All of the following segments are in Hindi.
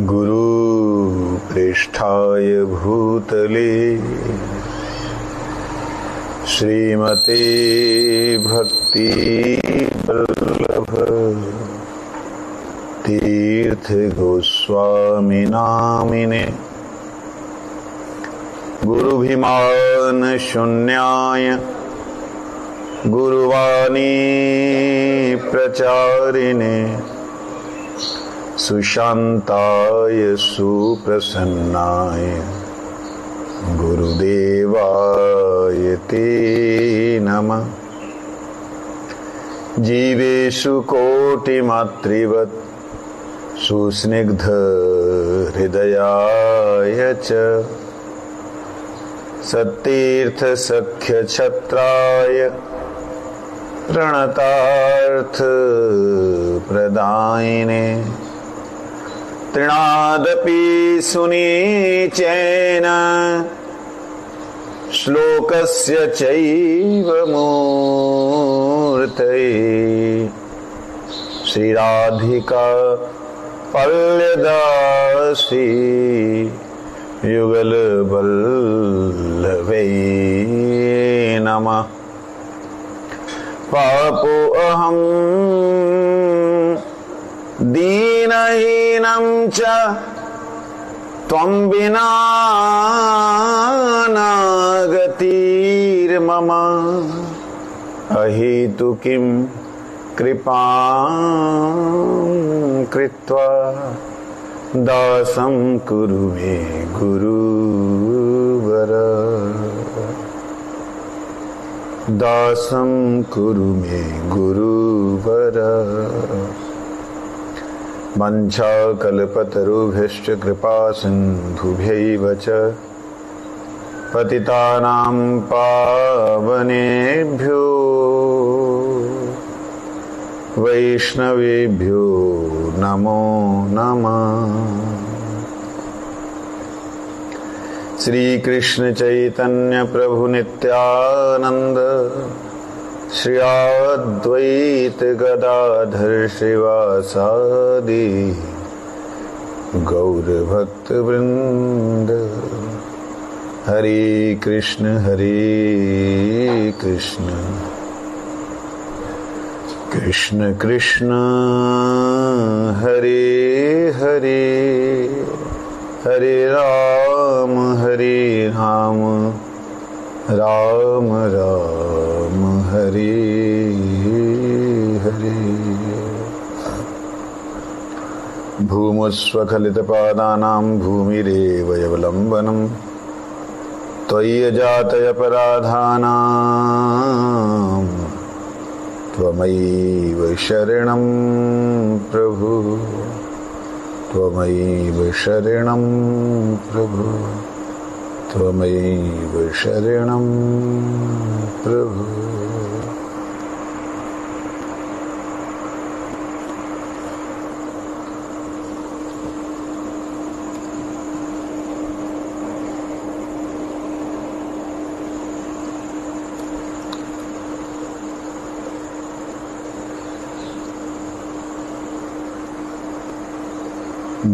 गुरु पृष्ठाय भूतले श्रीमते भक्ति वल्लभ तीर्थ गोस्वामी नामिने गुरुभिमान शून्याय गुरुवाणी प्रचारिणे सुशांताय सुप्रसन्नाय गुरुदेवाय ते नमः। जीवेषु कोटिमातृवत् सुस्निग्ध हृदयाय च सत्तीर्थ सख्य छत्राय प्रणतार्थ प्रदायिने तृणादपि सुनीचेन श्लोकस्य चैव मूर्तये श्रीराधिका पल्लदासी युगलवल्लभे नमः। पापो अहं दीनहीनं च त्वं विना नागतिर्मम अहेतुकीं कृपां कृत्वा दासं कुरु मे गुरुवर दासं कुरु मे गुरुवर। वंशाकल्पतरुभ्यश्च कृपा सिन्धुभ्यैव च पतितानां पावनेभ्यो वैष्णवेभ्यो नमो नमः। श्री कृष्ण चैतन्य प्रभु नित्यानंद श्री अद्वैत गदाधर श्रीवासादि गौर भक्त वृंद। हरे कृष्ण कृष्ण कृष्ण हरे हरे हरे राम राम राम हरे हरे। भूमुस्वखलितपादानां भूमिरेव यवलम्बनं त्वय्यजातयपराधानां त्वमैव शरणं प्रभु त्वमैव शरणं प्रभु त्वमैव शरणं प्रभु।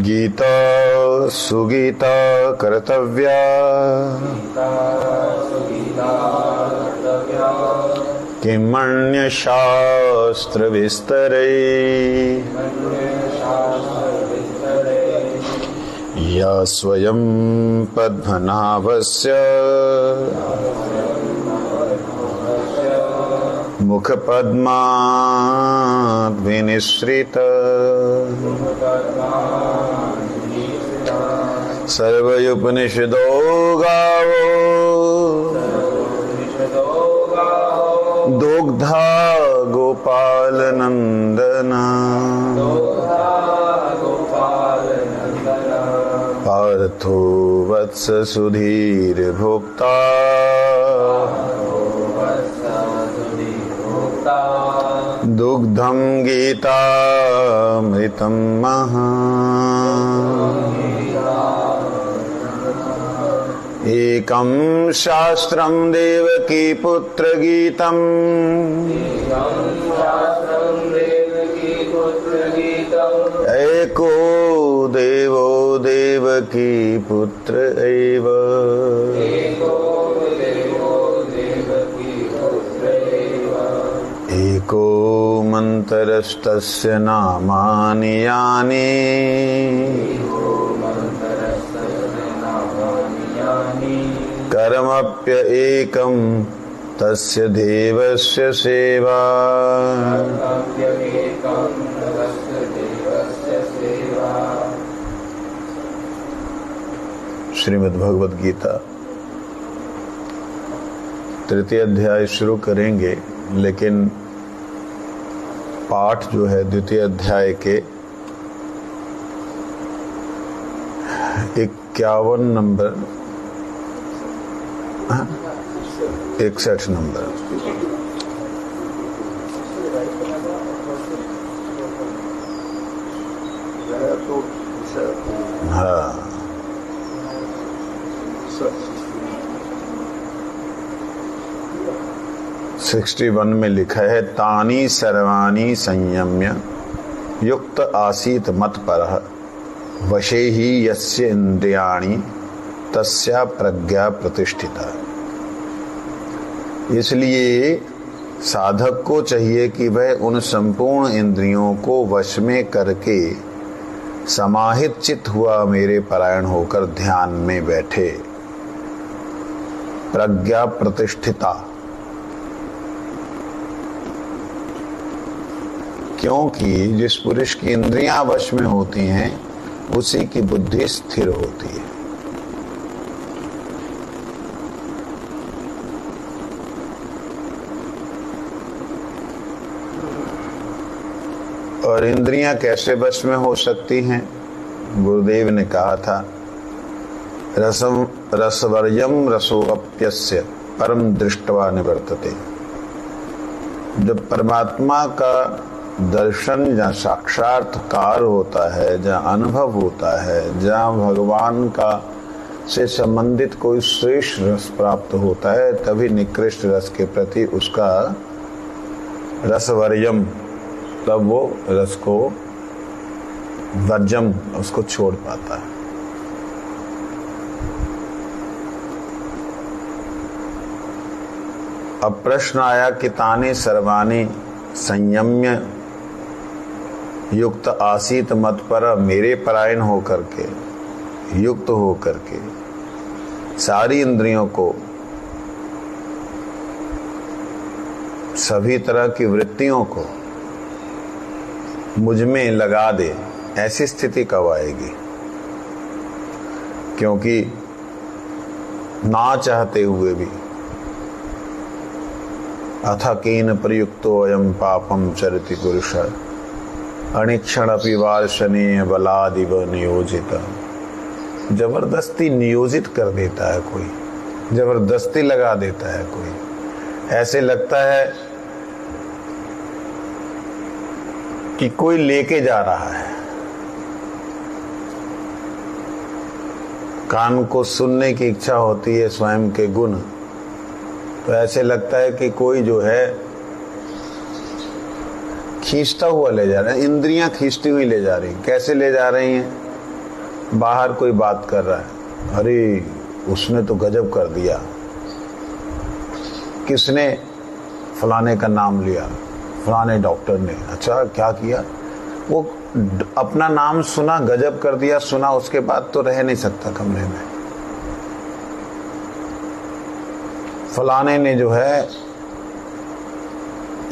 गीता सुगीता कर्तव्या किमन्यशास्त्र विस्तरे या स्वयं पद्मनाभस्य मुखपद्माद् विनिसृता सर्वोपनिषदो गावो दुग्धा गोपाल नंदना पार्थो वत्स सुधीर भोक्ता दुग्धं गीतामृतं महा। एकं शास्त्रं देवकी पुत्र गीतम् एको देवो देवकी पुत्र एव। एको मंतरस्तस्य नामानि यानि कर्मप्य एकं तस्य देवस्य सेवा। श्रीमद् भगवद गीता तृतीय अध्याय शुरू करेंगे, लेकिन पाठ जो है द्वितीय अध्याय के 51 नंबर 61 नंबर हाँ 61 में लिखा है, तानी सर्वाणी संयम्य युक्त आसीत मत्परः वशे ही यस्य इंद्रियाणि तस्या प्रज्ञा प्रतिष्ठिता। इसलिए साधक को चाहिए कि वह उन संपूर्ण इंद्रियों को वश में करके समाहित चित्त हुआ मेरे परायण होकर ध्यान में बैठे। प्रज्ञा प्रतिष्ठिता, क्योंकि जिस पुरुष की इंद्रियां वश में होती हैं उसी की बुद्धि स्थिर होती है। और इंद्रियां कैसे वश में हो सकती हैं? गुरुदेव ने कहा था, रसवर्यम रसोऽप्यस्य परम दृष्ट्वा निवर्तते। जब परमात्मा का दर्शन जहाँ साक्षात्कार होता है, जहाँ अनुभव होता है, जहाँ भगवान का से संबंधित कोई श्रेष्ठ रस प्राप्त होता है, तभी निकृष्ट रस के प्रति उसका रसवर्यम, तब वो रस को वर्जम उसको छोड़ पाता है। अब प्रश्न आया कि ताने सर्वाणी संयम्य युक्त आसीत मत पर, मेरे परायण होकर के, युक्त होकर के सारी इंद्रियों को, सभी तरह की वृत्तियों को मुझ में लगा दे, ऐसी स्थिति कब आएगी? क्योंकि ना चाहते हुए भी अथ केन प्रयुक्तो अयम पापम चरति पुरुष अनिक्षण अपि वार्षणेय बलादिव नियोजित। जबरदस्ती नियोजित कर देता है कोई, जबरदस्ती लगा देता है कोई। ऐसे लगता है कि कोई लेके जा रहा है। कान को सुनने की इच्छा होती है स्वयं के गुण, तो ऐसे लगता है कि कोई जो है खींचता हुआ ले जा रहा है। इंद्रियां खींचती हुई ले जा रही हैं। कैसे ले जा रही हैं? बाहर कोई बात कर रहा है, अरे उसने तो गजब कर दिया, किसने? फलाने का नाम लिया, फलाने डॉक्टर ने। अच्छा, क्या किया? वो अपना नाम सुना, गजब कर दिया सुना, उसके बाद तो रह नहीं सकता कमरे में। फलाने ने जो है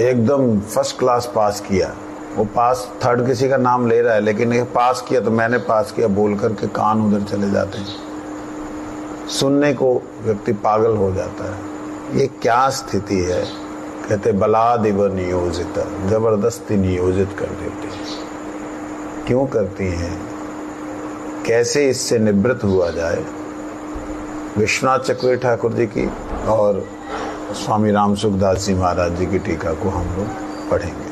एकदम फर्स्ट क्लास पास किया। वो पास, थर्ड किसी का नाम ले रहा है, लेकिन ये पास किया तो मैंने पास किया बोल करके कान उधर चले जाते हैं। सुनने को व्यक्ति पागल हो जाता है। ये क्या स्थिति है? कहते बलादिव नियोजित, जबरदस्ती नियोजित कर देते हैं। क्यों करती हैं? कैसे इससे निवृत्त हुआ जाए? विश्वनाथ चक्रवर्ती ठाकुर जी की और स्वामी राम सुखदास जी महाराज जी की टीका को हम लोग पढ़ेंगे।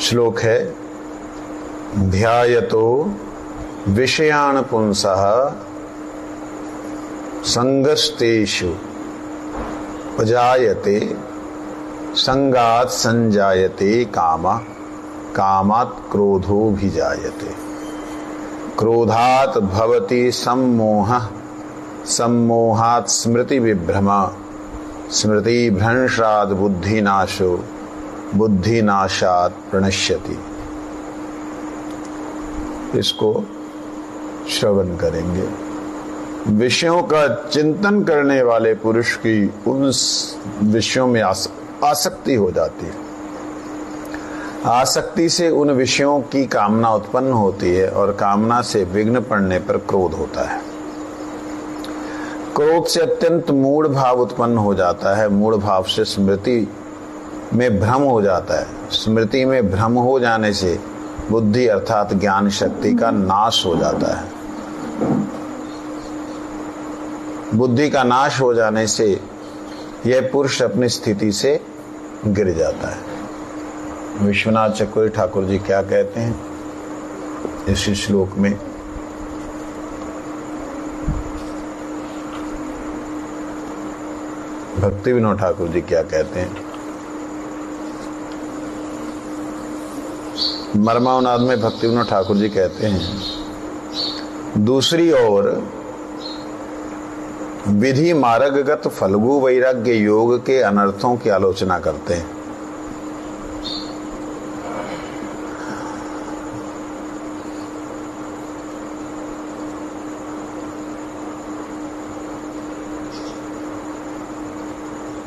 श्लोक है, ध्यायतो विषयान पुंसः संगस्तेषु उपजायते संगात संजायते कामा कामात् क्रोधो भी जायते। क्रोधात भवति सम्मोह, सम्मोहात् स्मृति विभ्रमा, स्मृति भ्रंशात् बुद्धिनाशो, बुद्धिनाशात् प्रणश्यति। इसको श्रवण करेंगे। विषयों का चिंतन करने वाले पुरुष की उन विषयों में आसक्ति हो जाती है। आसक्ति से उन विषयों की कामना उत्पन्न होती है और कामना से विघ्न पड़ने पर क्रोध होता है। क्रोध से अत्यंत मूढ़ भाव उत्पन्न हो जाता है। मूढ़ भाव से स्मृति में भ्रम हो जाता है। स्मृति में भ्रम हो जाने से बुद्धि अर्थात ज्ञान शक्ति का नाश हो जाता है। बुद्धि का नाश हो जाने से यह पुरुष अपनी स्थिति से गिर जाता है। विश्वनाथ चक्रवर्ती ठाकुर जी क्या कहते हैं इस श्लोक में? भक्ति विनोद ठाकुर जी क्या कहते हैं? मर्मावनाद में भक्ति विनोद ठाकुर जी कहते हैं, दूसरी ओर विधि मार्गगत फल्गु वैराग्य योग के अनर्थों की आलोचना करते हैं।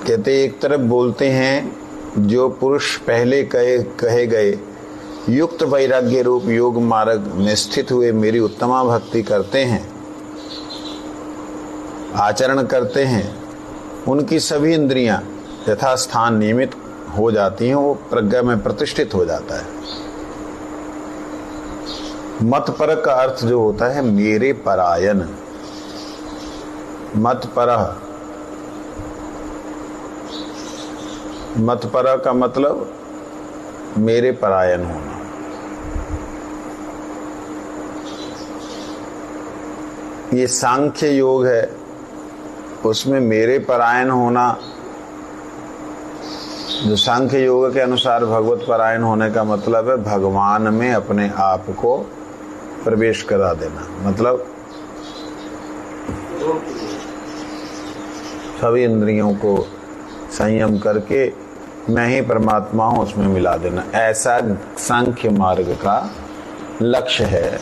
कहते एक तरफ बोलते हैं जो पुरुष पहले कहे गए युक्त वैराग्य रूप योग मार्ग में स्थित हुए मेरी उत्तमा भक्ति करते हैं, आचरण करते हैं, उनकी सभी इंद्रियां यथा स्थान नियमित हो जाती हैं, वो प्रज्ञा में प्रतिष्ठित हो जाता है। मतपरक का अर्थ जो होता है मेरे परायण। मतपरह, मतपरह का मतलब मेरे परायण होना। ये सांख्य योग है, उसमें मेरे परायण होना, जो सांख्य योग के अनुसार भगवत परायण होने का मतलब है भगवान में अपने आप को प्रवेश करा देना। मतलब सभी इंद्रियों को संयम करके मैं ही परमात्मा हूं उसमें मिला देना, ऐसा सांख्य मार्ग का लक्ष्य है।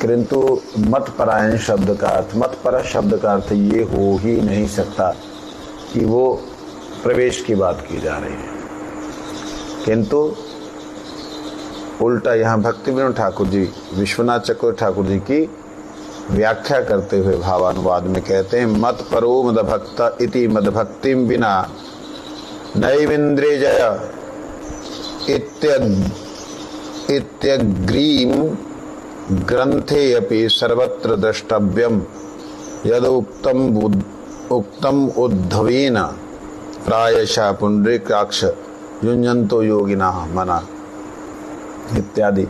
किंतु मतपरायण शब्द का अर्थ, मतपर शब्द का अर्थ ये हो ही नहीं सकता कि वो प्रवेश की बात की जा रही है। किंतु उल्टा यहाँ भक्ति विनोद ठाकुर जी, विश्वनाथ चक्रवर्ती ठाकुर जी की व्याख्या करते हुए भावानुवाद में कहते हैं, मत परो मद भक्त इति मद भक्तिम बिना नैवेन्द्रिय इत्यग्रीम ग्रंथे अपि सर्वत्र द्रष्टव्यम यद उक्तम उद्धवेन प्रायशः पुंडरीकाक्ष युञ्जन्तो योगिना मना इत्यादि।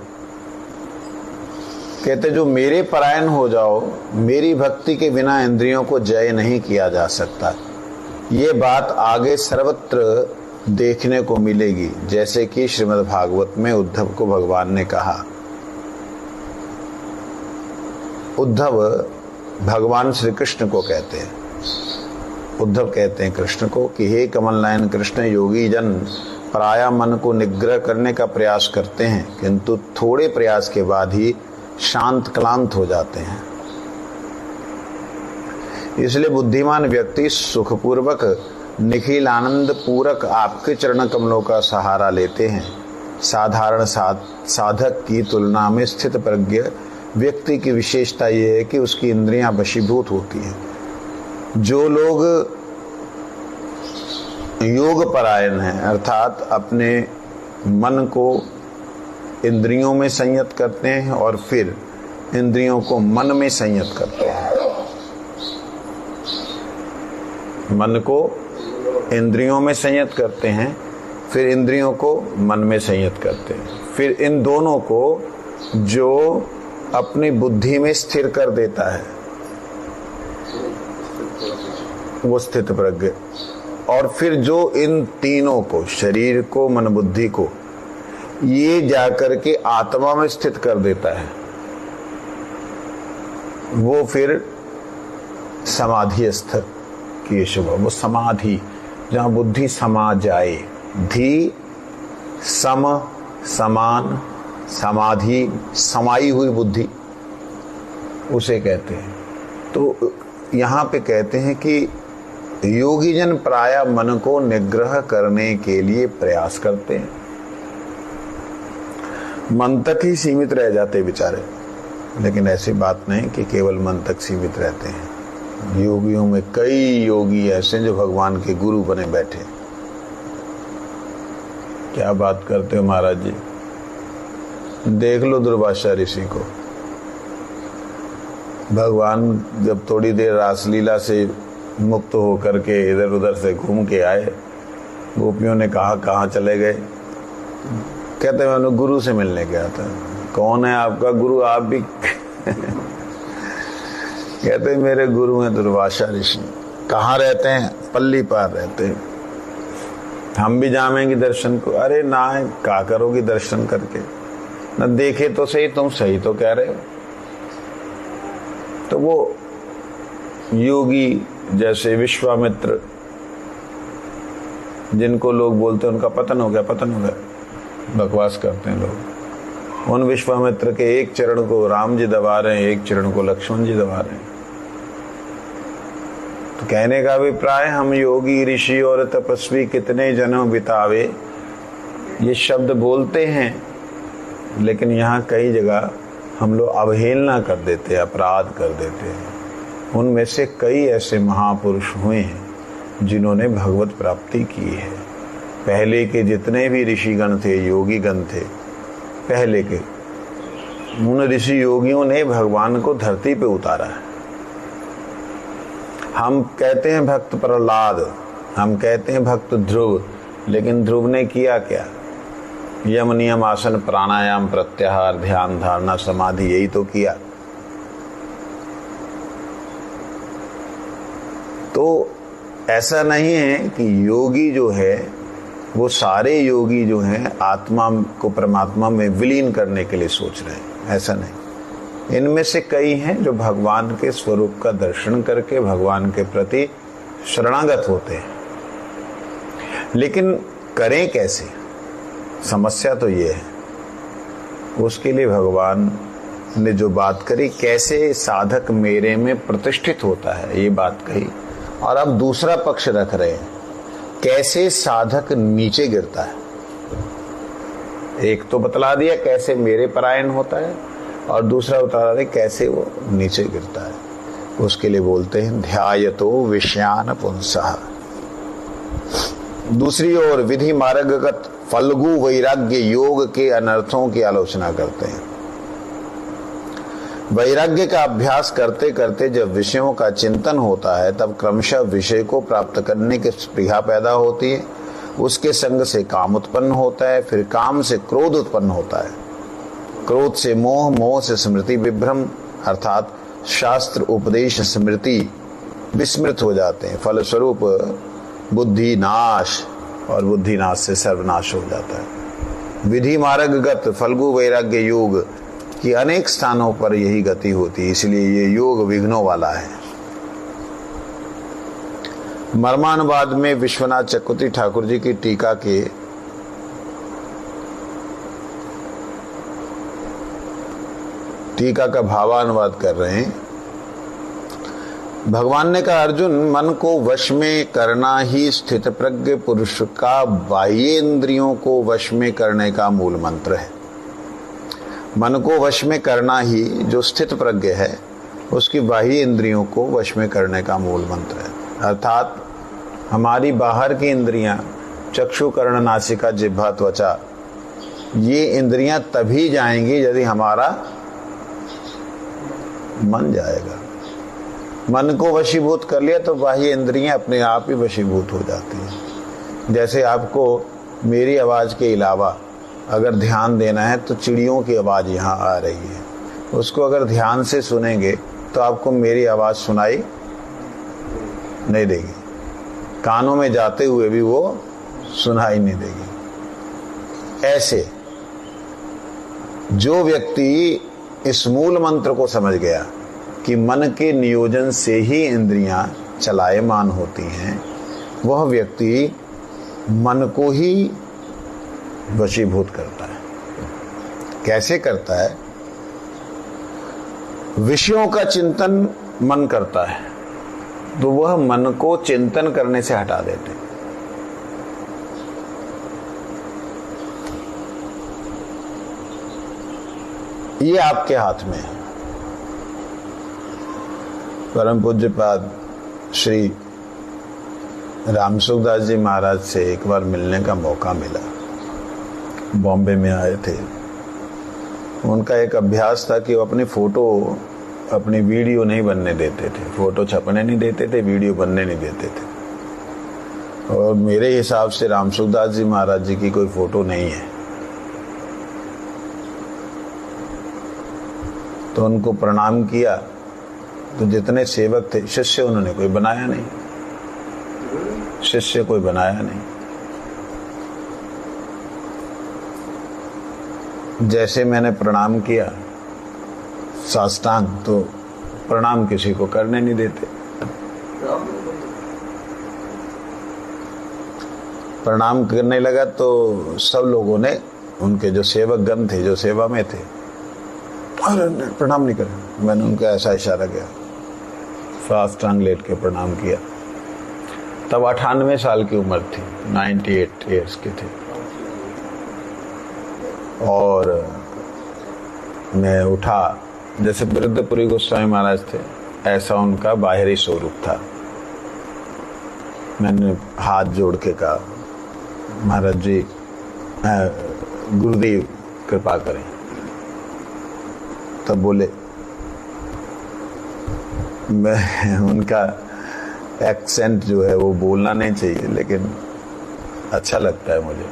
कहते जो मेरे परायण हो जाओ, मेरी भक्ति के बिना इंद्रियों को जय नहीं किया जा सकता। ये बात आगे सर्वत्र देखने को मिलेगी, जैसे कि श्रीमद् भागवत में उद्धव को भगवान ने कहा। उद्धव भगवान श्री कृष्ण को कहते हैं, उद्धव कहते हैं कृष्ण को कि हे कमल नयन कृष्ण, योगी जन प्राय मन को निग्रह करने का प्रयास करते हैं, किंतु थोड़े प्रयास के बाद ही शांत क्लांत हो जाते हैं। इसलिए बुद्धिमान व्यक्ति सुखपूर्वक निखिल आनंद पूरक आपके चरण कमलों का सहारा लेते हैं। साधारण साधक की तुलना में स्थित प्रज्ञ व्यक्ति की विशेषता यह है कि उसकी इंद्रियां वशीभूत होती हैं। जो लोग योग परायण हैं, अर्थात अपने मन को इंद्रियों में संयत करते हैं और फिर इंद्रियों को मन में संयत करते हैं, मन को इंद्रियों में संयत करते हैं, फिर इंद्रियों को मन में संयत करते हैं, फिर इन दोनों को जो अपनी बुद्धि में स्थिर कर देता है वो स्थित प्रज्ञ, और फिर जो इन तीनों को, शरीर को, मन बुद्धि को, ये जाकर के आत्मा में स्थित कर देता है वो फिर समाधिस्थ की शुभ, वो समाधि जहाँ बुद्धि समा जाए, धी सम समान समाधि, समाई हुई बुद्धि उसे कहते हैं। तो यहाँ पे कहते हैं कि योगी जन प्राय मन को निग्रह करने के लिए प्रयास करते हैं, मन तक ही सीमित रह जाते बेचारे। लेकिन ऐसी बात नहीं कि केवल मन तक सीमित रहते हैं। योगियों में कई योगी ऐसे जो भगवान के गुरु बने बैठे। क्या बात करते हो महाराज जी, देख लो दुर्वासा ऋषि को। भगवान जब थोड़ी देर रासलीला से मुक्त होकर के इधर उधर से घूम के आए, गोपियों ने कहा कहाँ चले गए? कहते मैं गुरु से मिलने गया था। कौन है आपका गुरु? आप भी कहते मेरे गुरु हैं दुर्वासा ऋषि। कहाँ रहते हैं? पल्ली पार रहते हैं। हम भी जाएंगे दर्शन को। अरे ना, क्या करोगी दर्शन करके? न देखे तो सही, तुम सही तो कह रहे हो। तो वो योगी जैसे विश्वामित्र, जिनको लोग बोलते हैं उनका पतन हो गया, पतन हो गया, बकवास करते हैं लोग। उन विश्वामित्र के एक चरण को राम जी दबा रहे हैं, एक चरण को लक्ष्मण जी दबा रहे हैं। तो कहने का अभिप्राय, हम योगी ऋषि और तपस्वी कितने जन्म बितावे, ये शब्द बोलते हैं, लेकिन यहाँ कई जगह हम लोग अवहेलना कर देते हैं, अपराध कर देते हैं। उनमें से कई ऐसे महापुरुष हुए हैं जिन्होंने भगवत प्राप्ति की है। पहले के जितने भी ऋषिगण थे, योगीगण थे पहले के, उन ऋषि योगियों ने भगवान को धरती पे उतारा है। हम कहते हैं भक्त प्रहलाद, हम कहते हैं भक्त ध्रुव, लेकिन ध्रुव ने किया क्या? यम नियम आसन प्राणायाम प्रत्याहार ध्यान धारणा समाधि, यही तो किया। तो ऐसा नहीं है कि योगी जो है वो सारे योगी जो हैं आत्मा को परमात्मा में विलीन करने के लिए सोच रहे हैं, ऐसा नहीं। इनमें से कई हैं जो भगवान के स्वरूप का दर्शन करके भगवान के प्रति शरणागत होते हैं। लेकिन करें कैसे? समस्या तो ये है। उसके लिए भगवान ने जो बात करी, कैसे साधक मेरे में प्रतिष्ठित होता है, ये बात कही। और अब दूसरा पक्ष रख रहे हैं, कैसे साधक नीचे गिरता है। एक तो बतला दिया कैसे मेरे परायण होता है, और दूसरा बता रहे कैसे वो नीचे गिरता है। उसके लिए बोलते हैं ध्यायतो विषयान पुंसः। दूसरी ओर विधि मार्गगत फल्गु वैराग्य योग के अनर्थों की आलोचना करते हैं। वैराग्य का अभ्यास करते करते जब विषयों का चिंतन होता है, तब क्रमशः विषय को प्राप्त करने की स्पृहा पैदा होती है। उसके संग से काम उत्पन्न होता है, फिर काम से क्रोध उत्पन्न होता है, क्रोध से मोह, मोह से स्मृति विभ्रम, अर्थात शास्त्र उपदेश स्मृति विस्मृत हो जाते हैं। फलस्वरूप बुद्धि नाश, और बुद्धि नाश से सर्वनाश हो जाता है। विधि मार्गगत फल्गु वैराग्य योग की अनेक स्थानों पर यही गति होती है, इसलिए ये योग विघ्नों वाला है। मर्मानुवाद में विश्वनाथ चक्रवर्ती ठाकुर जी की टीका के टीका का भावानुवाद कर रहे हैं। भगवान ने कहा, अर्जुन, मन को वश में करना ही स्थित प्रज्ञ पुरुष का बाह्य इंद्रियों को वश में करने का मूल मंत्र है। मन को वश में करना ही जो स्थित प्रज्ञ है, उसकी बाह्य इंद्रियों को वश में करने का मूल मंत्र है। अर्थात हमारी बाहर की इंद्रियां, चक्षु कर्ण नासिका जिह्वा त्वचा, ये इंद्रियां तभी जाएंगी यदि हमारा मन जाएगा। मन को वशीभूत कर लिया तो बाह्य इंद्रियां अपने आप ही वशीभूत हो जाती हैं। जैसे आपको मेरी आवाज़ के अलावा अगर ध्यान देना है तो चिड़ियों की आवाज़ यहाँ आ रही है, उसको अगर ध्यान से सुनेंगे तो आपको मेरी आवाज़ सुनाई नहीं देगी, कानों में जाते हुए भी वो सुनाई नहीं देगी। ऐसे जो व्यक्ति इस मूल मंत्र को समझ गया कि मन के नियोजन से ही इंद्रियां चलायमान होती हैं, वह व्यक्ति मन को ही वशीभूत करता है। कैसे करता है? विषयों का चिंतन मन करता है तो वह मन को चिंतन करने से हटा देते। ये आपके हाथ में है। परम पूज्यपाद श्री रामसुखदास जी महाराज से एक बार मिलने का मौका मिला। बॉम्बे में आए थे। उनका एक अभ्यास था कि वो अपनी फोटो, अपनी वीडियो नहीं बनने देते थे। फोटो छपने नहीं देते थे, वीडियो बनने नहीं देते थे। और मेरे हिसाब से रामसुखदास जी महाराज जी की कोई फोटो नहीं है। तो उनको प्रणाम किया तो जितने सेवक थे, शिष्य उन्होंने कोई बनाया नहीं, शिष्य कोई बनाया नहीं। जैसे मैंने प्रणाम किया साष्टांग, तो प्रणाम किसी को करने नहीं देते। प्रणाम करने लगा तो सब लोगों ने, उनके जो सेवक गण थे, जो सेवा में थे, अरे प्रणाम नहीं करें। मैंने उनको ऐसा इशारा किया, साष्टांग लेट के प्रणाम किया। तब 98 साल की उम्र थी, 98 ईयर्स के थे। और मैं उठा, जैसे वृद्धपुरी गोस्वामी महाराज थे ऐसा उनका बाहरी स्वरूप था। मैंने हाथ जोड़ के कहा, महाराज जी गुरुदेव कृपा करें। तब बोले, मैं उनका एक्सेंट जो है वो बोलना नहीं चाहिए, लेकिन अच्छा लगता है मुझे।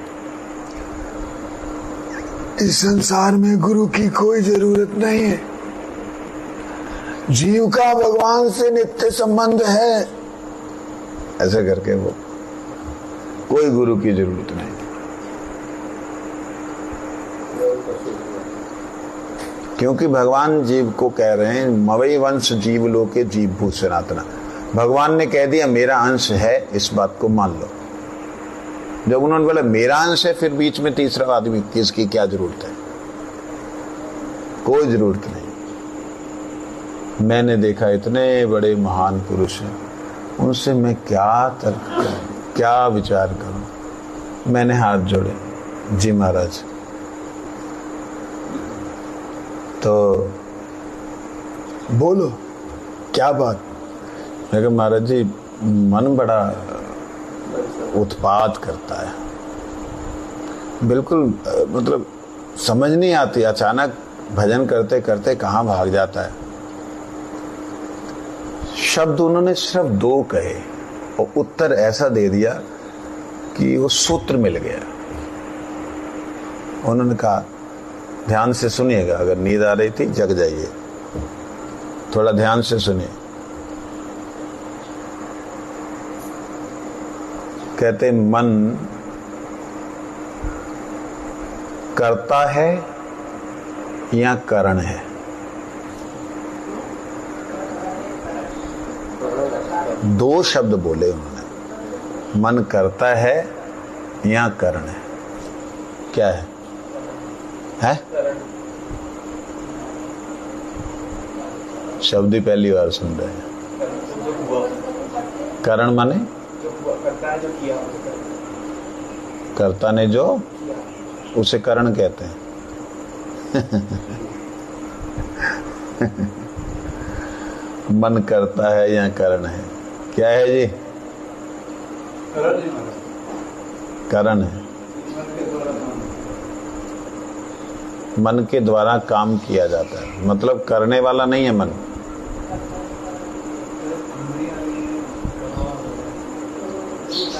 इस संसार में गुरु की कोई जरूरत नहीं है। जीव का भगवान से नित्य संबंध है। ऐसे करके वो, कोई गुरु की जरूरत नहीं। क्योंकि भगवान जीव को कह रहे हैं, मवई वंश जीव लोके जीव भूत सनातना। भगवान ने कह दिया मेरा अंश है, इस बात को मान लो। जब उन्होंने बोला मेरा अंश है, फिर बीच में तीसरा आदमी किसकी क्या जरूरत है? कोई जरूरत नहीं। मैंने देखा इतने बड़े महान पुरुष हैं, उनसे मैं क्या तर्क करूं, क्या विचार करूं? मैंने हाथ जोड़े, जी महाराज। तो बोलो क्या बात? मैं कहा महाराज जी, मन बड़ा उत्पात करता है, बिल्कुल मतलब समझ नहीं आती। अचानक भजन करते करते कहाँ भाग जाता है। शब्द उन्होंने सिर्फ 2 कहे और उत्तर ऐसा दे दिया कि वो सूत्र मिल गया। उन्होंने कहा, ध्यान से सुनिएगा, अगर नींद आ रही थी जग जाइए, थोड़ा ध्यान से सुनिए। कहते मन करता है या करण है? दो शब्द बोले उन्होंने, मन करता है या करण है। क्या है? है? शब्द ही पहली बार सुन रहे हैं। करण माने कर्ता ने जो, उसे करण कहते हैं। मन करता है या करण है? क्या है जी? करण है। मन के द्वारा काम किया जाता है, मतलब करने वाला नहीं है मन।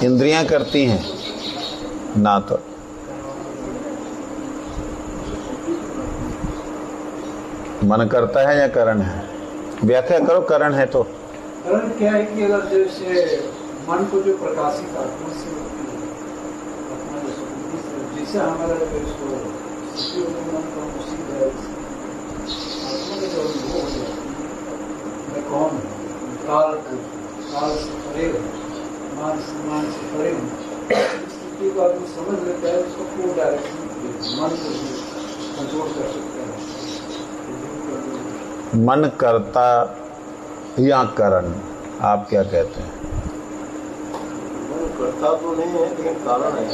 इंद्रियां करती हैं ना। तो मन करता है या करण है? व्याख्या करो। करण है तो करण क्या है कि अगर जैसे मन को जो प्रकाशित आत्मा से जैसे हमारा मन का काल से परे हो, मान सम्मान से परे हो, इस स्थिति को आदमी समझ लेता है, उसको पूर्ण डायरेक्शन मन को भी कंट्रोल कर सकता है। मन करता या करण, आप क्या कहते हैं? मन करता तो नहीं है, लेकिन कारण है।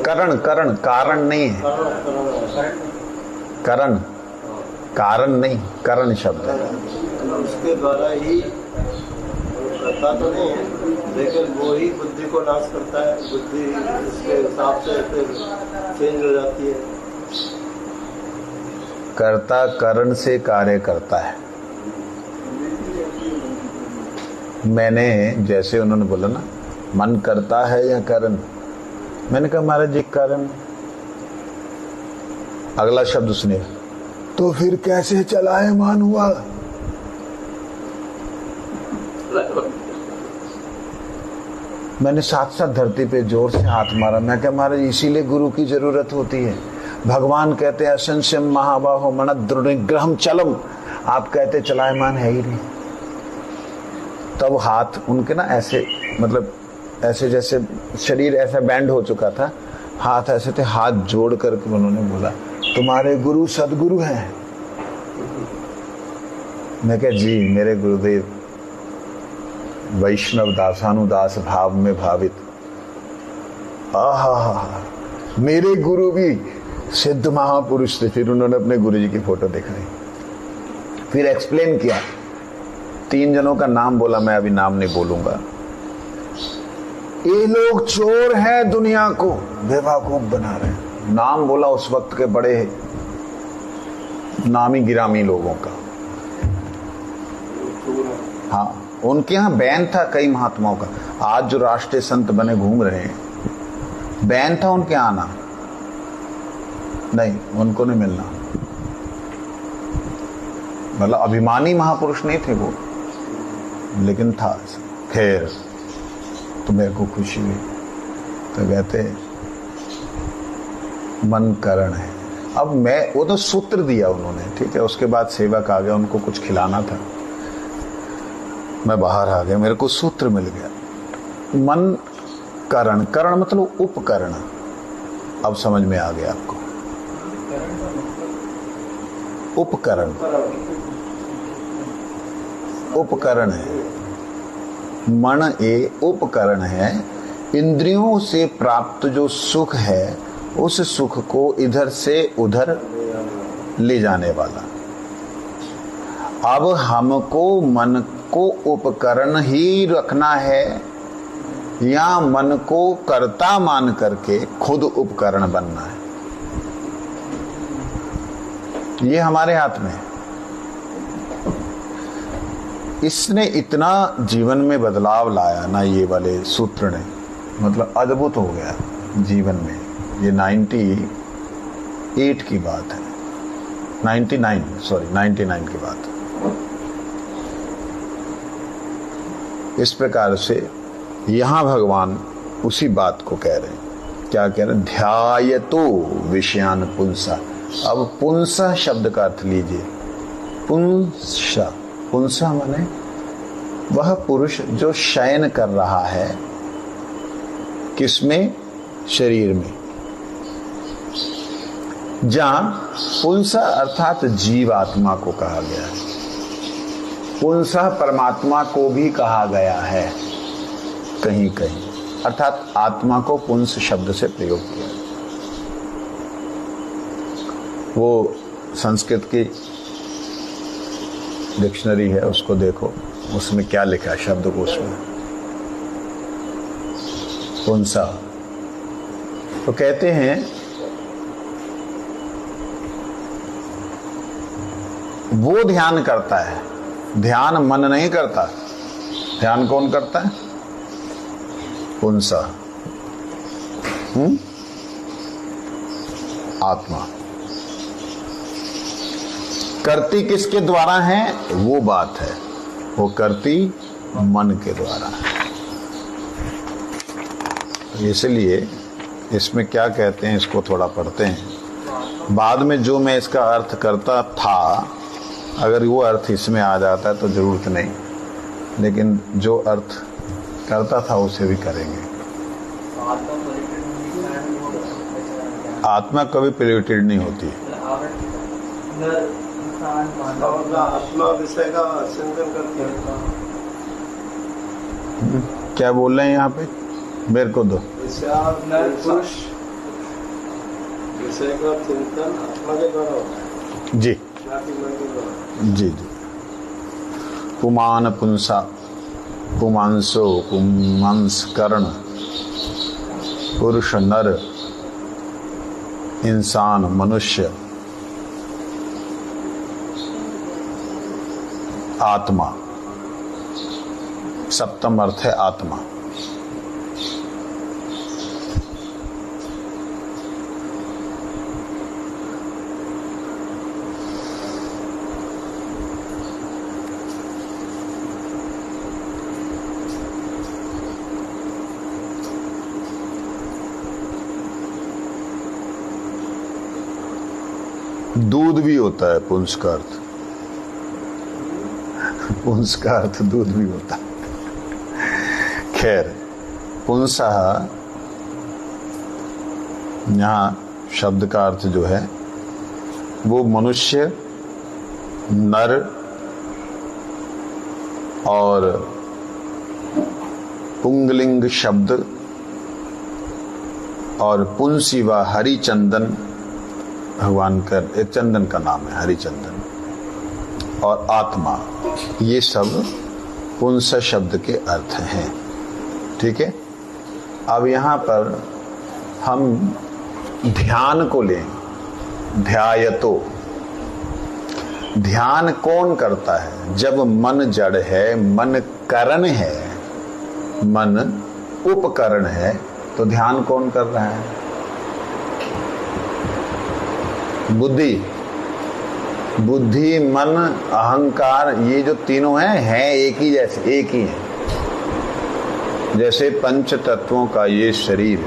करण, करण, कारण नहीं है। करण, कारण नहीं, करण शब्द है। उसके द्वारा ही करता तो नहीं है, लेकिन वो ही बुद्धि को नाश करता है। बुद्धि उसके हिसाब से फिर चेंज हो जाती है। कर्ता करण से कार्य करता है। मैंने जैसे उन्होंने बोला ना, मन करता है या करण, मैंने कहा महाराज जी कारण। अगला शब्द सुनिए, तो फिर कैसे चलायमान हुआ? मैंने साथ साथ धरती पे जोर से हाथ मारा। मैं क्या महाराज, इसीलिए गुरु की जरूरत होती है। भगवान कहते हैं असंशयम महाबाहो मन दृढ़ चलम, आप कहते चलायमान है ही नहीं। तब हाथ उनके ना ऐसे, मतलब ऐसे जैसे शरीर ऐसा बैंड हो चुका था, हाथ ऐसे थे, हाथ जोड़ करके उन्होंने बोला तुम्हारे गुरु सदगुरु हैं। मैं कहा जी मेरे गुरुदेव वैष्णव दासानुदास भाव में भावित। आहा, मेरे गुरु भी सिद्ध महापुरुष थे। फिर उन्होंने अपने गुरु जी की फोटो दिखाई, फिर एक्सप्लेन किया, 3 जनों का नाम बोला, मैं अभी नाम नहीं बोलूंगा। ये लोग चोर हैं, दुनिया को बेवकूफ बना रहे हैं। नाम बोला उस वक्त के बड़े नामी गिरामी लोगों का। हाँ, उनके यहाँ बैन था कई महात्माओं का। आज जो राष्ट्रीय संत बने घूम रहे हैं, बैन था उनके आना, नहीं उनको नहीं मिलना। मतलब अभिमानी महापुरुष नहीं थे वो, लेकिन था। खैर, तो मेरे को खुशी हुई। तो कहते मन करण है। अब मैं, वो तो सूत्र दिया उन्होंने, ठीक है। उसके बाद सेवक आ गया, उनको कुछ खिलाना था, मैं बाहर आ गया, मेरे को सूत्र मिल गया। मन करण, करण मतलब उपकरण। अब समझ में आ गया आपको, उपकरण, उपकरण है। मन एक उपकरण है, इंद्रियों से प्राप्त जो सुख है उस सुख को इधर से उधर ले जाने वाला। अब हमको मन को उपकरण ही रखना है या मन को कर्ता मान करके खुद उपकरण बनना है, ये हमारे हाथ में है। इसने इतना जीवन में बदलाव लाया ना, ये वाले सूत्र ने, मतलब अद्भुत हो गया जीवन में। ये 98 की बात है, 99 की बात है। इस प्रकार से यहां भगवान उसी बात को कह रहे हैं। क्या कह रहे हैं? ध्यायतो विषयान पुंसा। अब पुंसा शब्द का अर्थ लीजिए। पुंसा, पुंसा माने वह पुरुष जो शयन कर रहा है, किसमें? शरीर में। जहां पुंसा अर्थात जीवात्मा को कहा गया है, पुंसा परमात्मा को भी कहा गया है कहीं कहीं, अर्थात आत्मा को पुंस शब्द से प्रयोग किया। वो संस्कृत की डिक्शनरी है, उसको देखो, उसमें क्या लिखा है शब्दकोश में, पुंसा। तो कहते हैं वो ध्यान करता है, ध्यान मन नहीं करता। ध्यान कौन करता है? पुंसा, आत्मा। करती किसके द्वारा है? वो बात है, वो करती मन के द्वारा है। इसलिए इसमें क्या कहते हैं, इसको थोड़ा पढ़ते हैं। बाद में जो मैं इसका अर्थ करता था, अगर वो अर्थ इसमें आ जाता है तो जरूरत नहीं, लेकिन जो अर्थ करता था उसे भी करेंगे। आत्मा कभी पोल्यूटेड नहीं होती। आत्मा विषय का चिंतन करती है। क्या बोल रहे हैं यहाँ पे? मेरे को दो। पुरुष विषय का चिंतन आत्मा के द्वारा होता है, जी ना कि मन के द्वारा। जी जी। पुमान पुंसा पुमांसो पुमांस कर्ण पुरुष नर इंसान मनुष्य आत्मा। सप्तम अर्थ है आत्मा। दूध भी होता है पुंस का अर्थ। पुंस का अर्थ दूध भी होता है। खैर, पुंसा यहां शब्द का अर्थ जो है वो मनुष्य, नर और पुंगलिंग शब्द और पुंसी व हरिचंदन भगवान का एक चंदन का नाम है, हरिचंदन और आत्मा, ये सब पुंस शब्द के अर्थ हैं। ठीक है। अब यहां पर हम ध्यान को लें। ध्यायतो, ध्यान कौन करता है? जब मन जड़ है, मन करण है, मन उपकरण है, तो ध्यान कौन कर रहा है? बुद्धि। बुद्धि, मन, अहंकार, ये जो तीनों हैं एक ही जैसे, एक ही है। जैसे पंच तत्वों का ये शरीर,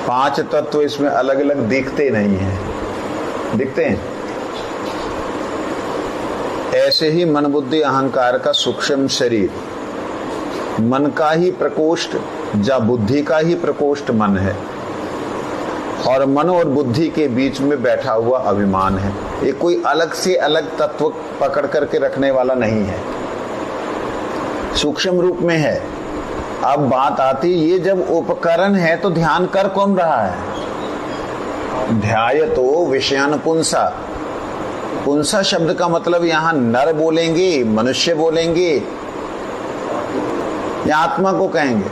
पांच तत्व इसमें अलग अलग दिखते नहीं हैं, दिखते हैं। ऐसे ही मन बुद्धि अहंकार का सूक्ष्म शरीर, मन का ही प्रकोष्ठ या बुद्धि का ही प्रकोष्ठ मन है, और मन और बुद्धि के बीच में बैठा हुआ अभिमान है। ये कोई अलग से अलग तत्व पकड़ करके रखने वाला नहीं है, सूक्ष्म रूप में है। अब बात आती, ये जब उपकरण है तो ध्यान कर कौन रहा है? ध्यायतो विषयान पुंसा। पुंसा शब्द का मतलब यहां नर बोलेंगे, मनुष्य बोलेंगे या आत्मा को कहेंगे?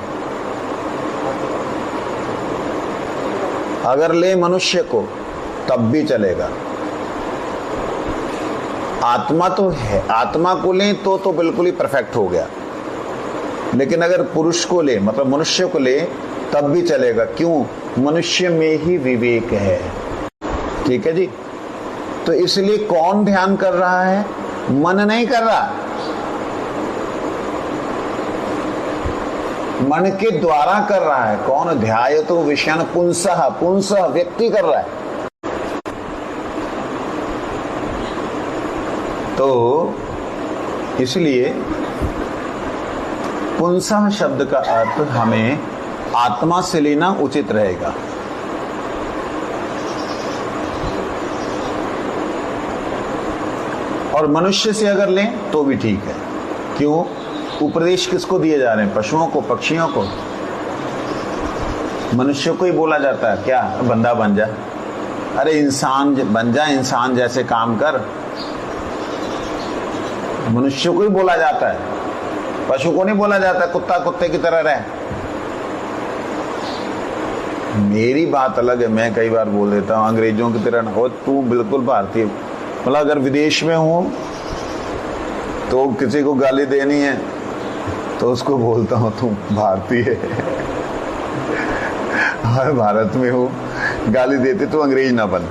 अगर ले मनुष्य को तब भी चलेगा। आत्मा तो है, आत्मा को ले तो बिल्कुल ही परफेक्ट हो गया। लेकिन अगर पुरुष को ले, मतलब मनुष्य को ले, तब भी चलेगा। क्यों? मनुष्य में ही विवेक है। ठीक है जी। तो इसलिए कौन ध्यान कर रहा है? मन नहीं कर रहा, मन के द्वारा कर रहा है। कौन? ध्यायतो विषयान पुंसः। पुंसः व्यक्ति कर रहा है। तो इसलिए पुंसः शब्द का अर्थ हमें आत्मा से लेना उचित रहेगा। और मनुष्य से अगर लें तो भी ठीक है। क्यों? उपदेश किसको दिए जा रहे हैं? पशुओं को, पक्षियों को? मनुष्य को ही बोला जाता है क्या? बंदा बन जा, अरे इंसान बन जा, इंसान जैसे काम कर। मनुष्य को ही बोला जाता है, पशु को नहीं बोला जाता कुत्ता कुत्ते की तरह रहे। मेरी बात अलग है, मैं कई बार बोल देता हूँ अंग्रेजों की तरह ना हो, तू बिल्कुल भारतीय। मतलब अगर विदेश में हूं तो किसी को गाली देनी है तो उसको बोलता हूं तू भारतीय है। और भारत में हूं, गाली देते तो अंग्रेज ना बन।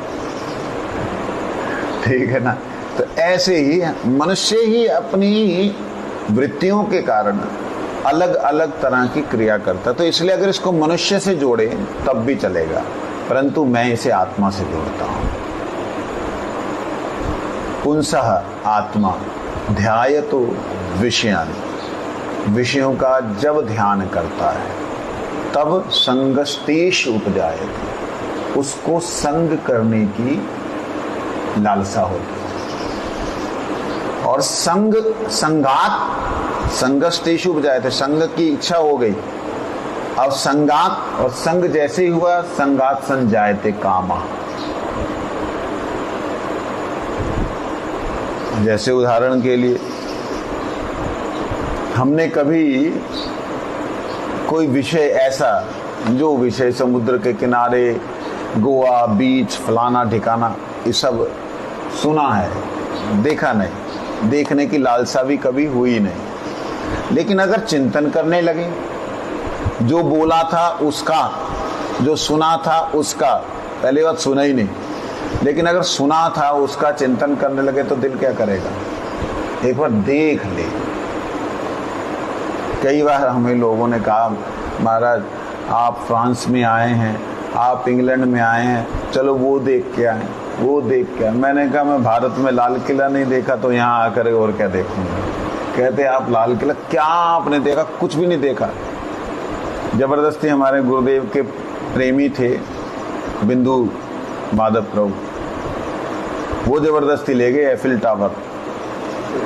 ठीक है ना? तो ऐसे ही मनुष्य ही अपनी वृत्तियों के कारण अलग अलग तरह की क्रिया करता। तो इसलिए अगर इसको मनुष्य से जोड़े तब भी चलेगा, परंतु मैं इसे आत्मा से जोड़ता हूं। पुंसः आत्मा, ध्यायतो विषयान, विषयों का जब ध्यान करता है तब संगस्तेश उपजायते, उसको संग करने की लालसा होती है। और संगात संगस्तेश उपजायते, संग की इच्छा हो गई। अब संगात और संग जैसे ही हुआ, संगात संजायते कामा। जैसे उदाहरण के लिए, हमने कभी कोई विषय ऐसा, जो विषय समुद्र के किनारे, गोवा बीच, फलाना ठिकाना, ये सब सुना है, देखा नहीं, देखने की लालसा भी कभी हुई नहीं। लेकिन अगर चिंतन करने लगे, जो बोला था उसका, जो सुना था उसका, पहली बात सुना ही नहीं, लेकिन अगर सुना था उसका चिंतन करने लगे तो दिल क्या करेगा? एक बार देख ले। कई बार हमें लोगों ने कहा, महाराज आप फ्रांस में आए हैं, आप इंग्लैंड में आए हैं, चलो वो देख के आए, वो देख के आए। मैंने कहा मैं भारत में लाल किला नहीं देखा तो यहाँ आकर और क्या देखूंगा। कहते आप लाल किला क्या आपने देखा? कुछ भी नहीं देखा। जबरदस्ती हमारे गुरुदेव के प्रेमी थे बिंदु माधव प्रभु, वो जबरदस्ती ले गए एफिल टावर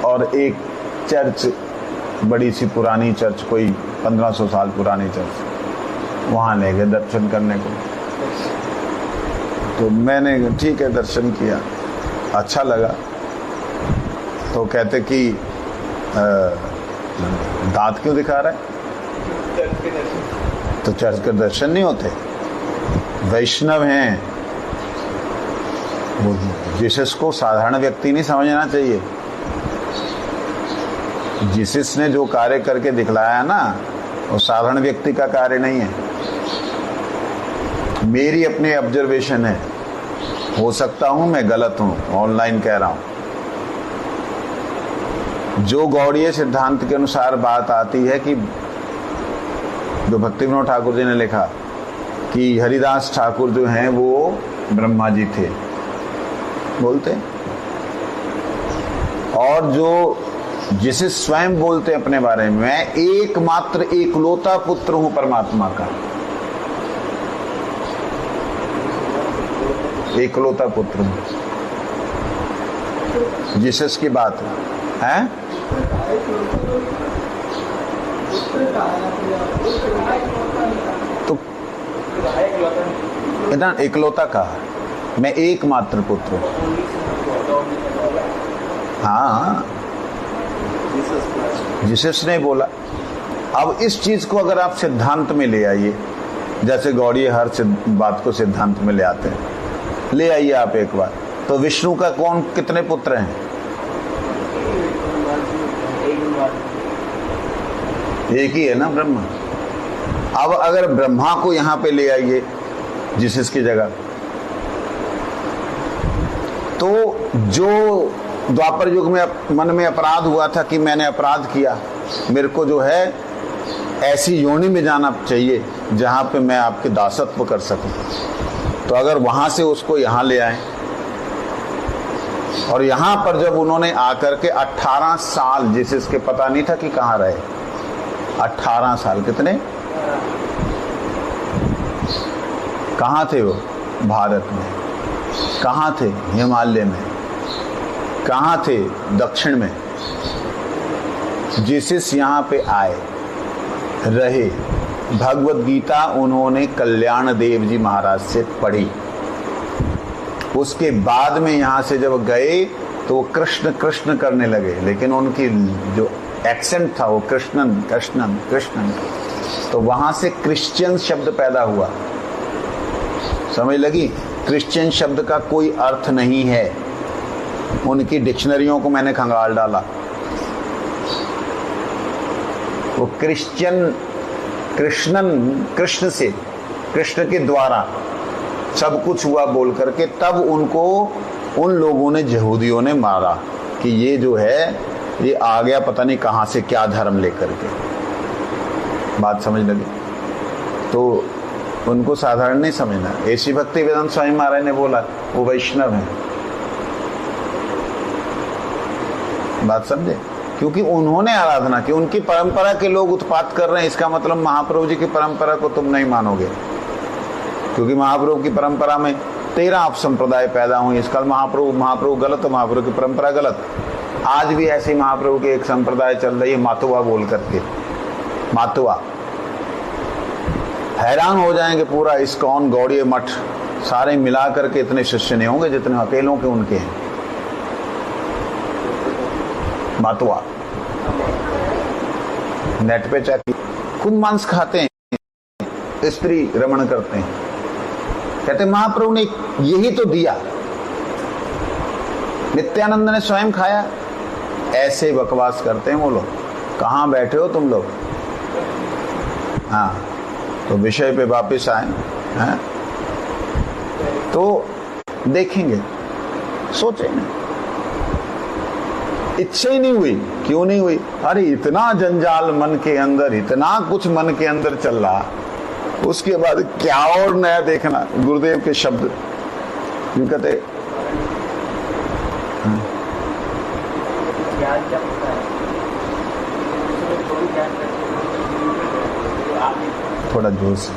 और एक चर्च, बड़ी सी पुरानी चर्च, कोई 1500 साल पुरानी चर्च, वहां ले गए दर्शन करने को। तो मैंने ठीक है दर्शन किया, अच्छा लगा। तो कहते कि दांत क्यों दिखा रहा है? तो चर्च के दर्शन नहीं होते? वैष्णव हैं, वो जीसस को साधारण व्यक्ति नहीं समझना चाहिए। जीसस ने जो कार्य करके दिखलाया ना, वो साधारण व्यक्ति का कार्य नहीं है। मेरी अपनी ऑब्जर्वेशन है, हो सकता हूं मैं गलत हूं, ऑनलाइन कह रहा हूं। जो गौड़ीय सिद्धांत के अनुसार बात आती है कि जो भक्ति विनोद ठाकुर जी ने लिखा कि हरिदास ठाकुर जो हैं वो ब्रह्मा जी थे, बोलते, और जो जिसे स्वयं बोलते अपने बारे में, मैं एकमात्र एकलौता पुत्र हूं परमात्मा का, एकलौता पुत्र हूं। जीसस की बात है? तो इतना एकलौता कहा, मैं एकमात्र पुत्र हूं। हाँ, जीसस ने बोला। अब इस चीज को अगर आप सिद्धांत में ले आइए, जैसे गौड़ीय हर बात को सिद्धांत में ले आते हैं, ले आइए आप एक बार। तो विष्णु का कौन, कितने पुत्र हैं? एक ही है ना, ब्रह्मा। अब अगर ब्रह्मा को यहां पे ले आइए जीसस की जगह, तो जो द्वापर युग में मन में अपराध हुआ था कि मैंने अपराध किया, मेरे को जो है ऐसी योनि में जाना चाहिए जहां पे मैं आपके दासत्व कर सकूं, तो अगर वहां से उसको यहां ले आए, और यहां पर जब उन्होंने आकर के 18 साल, जिसके पता नहीं था कि कहां रहे, 18 साल, कितने, कहां थे वो? भारत में। कहां थे? हिमालय में। कहां थे? दक्षिण में। जीसस यहां पे आए, रहे, भगवत गीता उन्होंने कल्याण देव जी महाराज से पढ़ी। उसके बाद में यहां से जब गए तो वो कृष्ण कृष्ण करने लगे, लेकिन उनकी जो एक्सेंट था वो कृष्णन कृष्णन कृष्णन, तो वहां से क्रिश्चियन शब्द पैदा हुआ। समझ लगी? क्रिश्चियन शब्द का कोई अर्थ नहीं है, उनकी डिक्शनरियों को मैंने खंगाल डाला। वो क्रिश्चियन, कृष्णन, कृष्ण से, कृष्ण के द्वारा सब कुछ हुआ बोल करके, तब उनको उन लोगों ने, यहूदियों ने मारा कि ये जो है ये आ गया पता नहीं कहां से क्या धर्म लेकर के। बात समझ लगी? तो उनको साधारण नहीं समझना। ऐसी भक्ति वेदांत स्वामी महाराज ने बोला वो वैष्णव है, बात समझे? क्योंकि उन्होंने आराधना की, उनकी परंपरा के लोग उत्पात कर रहे हैं, इसका मतलब महाप्रभु जी की परंपरा को तुम नहीं मानोगे, क्योंकि महाप्रभु की परंपरा में 13 आप संप्रदाय पैदा हुए। इसका महाप्रभु गलत, महाप्रभु की परंपरा गलत। आज भी ऐसे महाप्रभु की एक संप्रदाय चल रही है, मातुआ बोल करके, मातुआ। हैरान हो जाएंगे, पूरा इस्कॉन गौड़ीय मठ सारे मिला करके इतने शिष्य नहीं होंगे जितने अकेलों के उनके हैं। मातुआ नेट पे चेक, खूब मांस खाते हैं, स्त्री रमण करते हैं। कहते महाप्रभु ने यही तो दिया, नित्यानंद ने स्वयं खाया। ऐसे बकवास करते हैं वो लोग। कहाँ बैठे हो तुम लोग? हाँ, तो विषय पे वापस आए हैं तो देखेंगे, सोचेंगे। इच्छा ही नहीं हुई, क्यों नहीं हुई? अरे इतना जंजाल मन के अंदर, इतना कुछ मन के अंदर चल रहा, उसके बाद क्या और नया देखना। गुरुदेव के शब्द कहते थोड़ा जोर से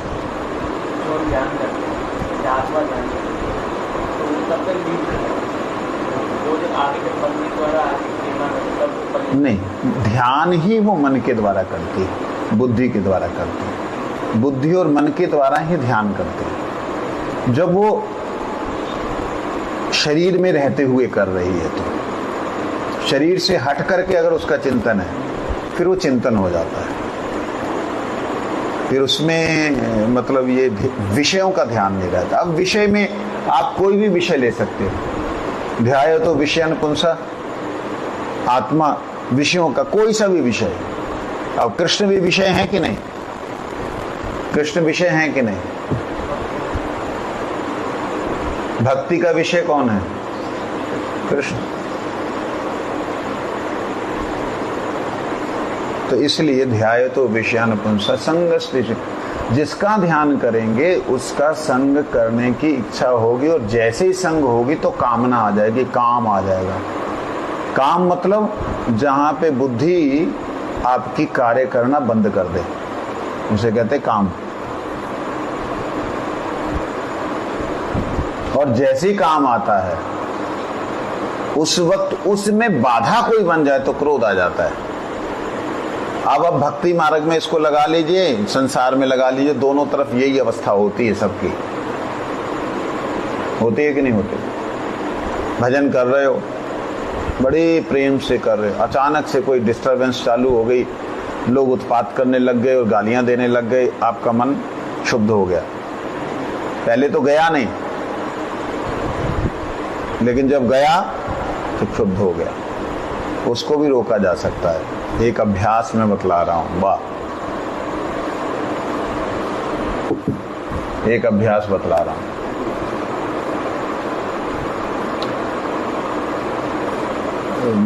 नहीं, ध्यान ही वो मन के द्वारा करती है, बुद्धि के द्वारा करती है। बुद्धि और मन के द्वारा ही ध्यान करते हैं। जब वो शरीर में रहते हुए कर रही है तो शरीर से हट करके अगर उसका चिंतन है, फिर वो चिंतन हो जाता है। फिर उसमें मतलब ये विषयों का ध्यान नहीं रहता। अब विषय में आप कोई भी विषय ले सकते हो। ध्याय तो विषयन पुंसा, आत्मा विषयों का कोई सा भी विषय। अब कृष्ण भी विषय है कि नहीं? कृष्ण विषय है कि नहीं? भक्ति का विषय कौन है? कृष्ण। तो इसलिए ध्याय तो विषयान पुंसा संग, जिसका ध्यान करेंगे उसका संग करने की इच्छा होगी, और जैसे ही संग होगी तो कामना आ जाएगी, काम आ जाएगा। काम मतलब जहां पे बुद्धि आपकी कार्य करना बंद कर दे, उसे कहते काम। और जैसे ही काम आता है उस वक्त उसमें बाधा कोई बन जाए तो क्रोध आ जाता है। अब भक्ति मार्ग में इसको लगा लीजिए, संसार में लगा लीजिए, दोनों तरफ यही अवस्था होती है सबकी। होती है कि नहीं होती? भजन कर रहे हो, बड़े प्रेम से कर रहे हो, अचानक से कोई डिस्टरबेंस चालू हो गई, लोग उत्पात करने लग गए और गालियां देने लग गए, आपका मन क्षुब्ध हो गया। पहले तो गया नहीं, लेकिन जब गया तो क्षुब्ध हो गया। उसको भी रोका जा सकता है, एक अभ्यास में बतला रहा हूं। वाह, एक अभ्यास बतला रहा हूं।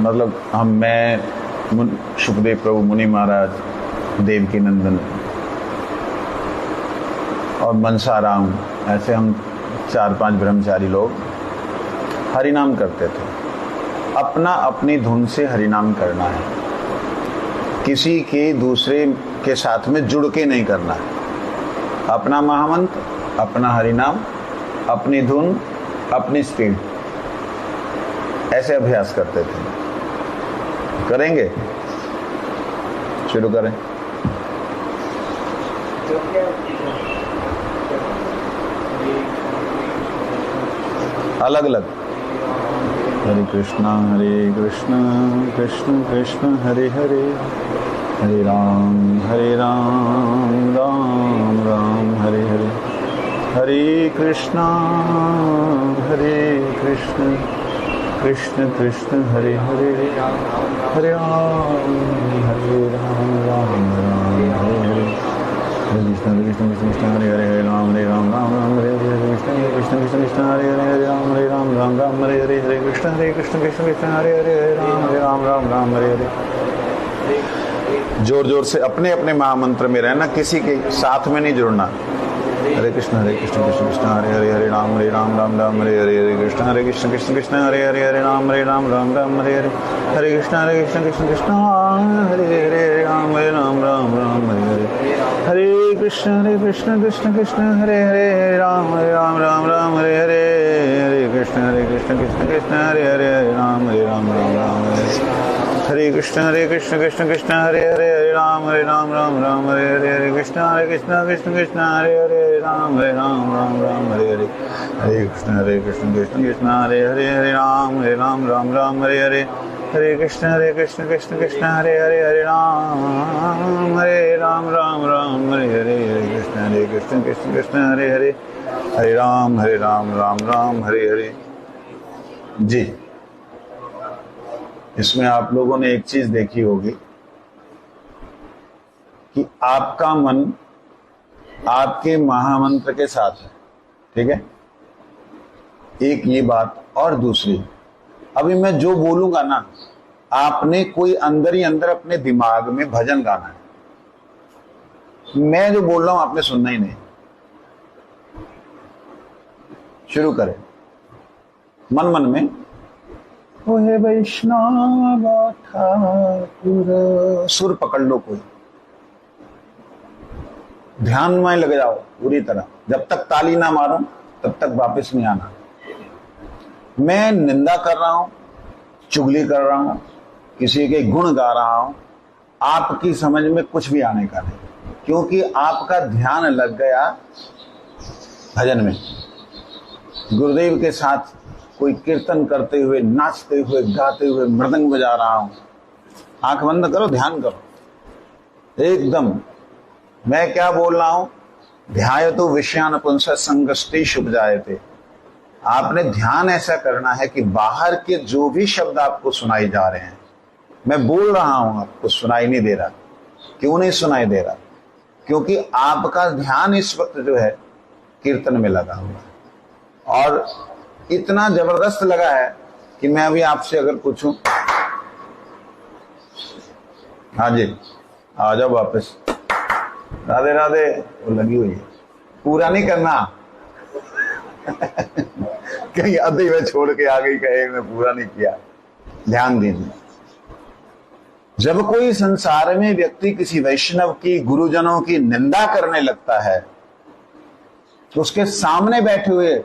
मतलब मैं सुखदेव प्रभु मुनि महाराज, देवकी नंदन और मनसाराम, ऐसे हम 4-5 ब्रह्मचारी लोग हरिनाम करते थे। अपना अपनी धुन से हरिनाम करना है, किसी के दूसरे के साथ में जुड़ के नहीं करना है। अपना महामंत्र, अपना हरिनाम, अपनी धुन, अपनी स्पीड, ऐसे अभ्यास करते थे। करेंगे? शुरू करें। अलग अलग। हरे कृष्णा कृष्ण कृष्ण हरे हरे, हरे राम राम राम हरे हरे। हरे कृष्णा कृष्ण कृष्ण हरे हरे, हरे राम राम हरे हरे। हरे कृष्ण कृष्ण हरे हरे, हरे राम राम हरे हरे। हरे कृष्ण कृष्ण हरे हरे, हरे राम राम हरे हरे। हरे कृष्ण कृष्ण हरे हरे, हरे राम राम हरे हरे। जोर जोर से अपने अपने महामंत्र में रहना, किसी के साथ में नहीं जुड़ना। हरे कृष्ण कृष्ण कृष्ण हरे हरे हरे राम राम राम हरे हरे हरे कृष्ण कृष्ण कृष्ण हरे हरे राम राम हरे हरे हरे कृष्ण कृष्ण हरे हरे राम राम हरे हरे हरे कृष्ण कृष्ण हरे हरे राम राम हरे हरे हरे कृष्ण कृष्ण हरे हरे राम राम हरे कृष्ण कृष्ण हरे हरे राम राम हरे हरे हरे कृष्ण कृष्ण हरे हरे राम हरे हरे हरे कृष्ण कृष्ण हरे हरे राम हरे हरे हरे कृष्ण कृष्ण हरे हरे राम हरे हरे हरे कृष्ण कृष्ण हरे हरे राम हरे हरे। जी, इसमें आप लोगों ने एक चीज देखी होगी कि आपका मन आपके महामंत्र के साथ है, ठीक है, एक ये बात। और दूसरी, अभी मैं जो बोलूंगा ना, आपने कोई अंदर ही अंदर अपने दिमाग में भजन गाना है। मैं जो बोल रहा हूं आपने सुनना ही नहीं। शुरू करें मन मन में, ओ हे वैष्णव ठाकुर, सुर पकड़ लो, कोई ध्यान में लग जाओ पूरी तरह। जब तक ताली ना मारो तब तक वापस नहीं आना। मैं निंदा कर रहा हूं, चुगली कर रहा हूं, किसी के गुण गा रहा हूं, आपकी समझ में कुछ भी आने का नहीं, क्योंकि आपका ध्यान लग गया भजन में। गुरुदेव के साथ कोई कीर्तन करते हुए, नाचते हुए, गाते हुए, मृदंग बजा रहा हूं। आंख बंद करो, ध्यान करो एकदम। मैं क्या बोल रहा हूं? ध्यायतो विषयान पुंस संगष्टि शुभ जायते। आपने ध्यान ऐसा करना है कि बाहर के जो भी शब्द आपको सुनाई जा रहे हैं, मैं बोल रहा हूं, आपको सुनाई नहीं दे रहा। क्यों नहीं सुनाई दे रहा? क्योंकि आपका ध्यान इस वक्त जो है कीर्तन में लगा हुआ है, और इतना जबरदस्त लगा है कि मैं अभी आपसे अगर पूछूं, हाँ जी आ जाओ वापस, राधे राधे, वो लगी हुई है, पूरा नहीं करना। कहीं आधे में छोड़ के आ गई, कहे मैं पूरा नहीं किया। ध्यान दीजिए, जब कोई संसार में व्यक्ति किसी वैष्णव की, गुरुजनों की निंदा करने लगता है, तो उसके सामने बैठे हुए,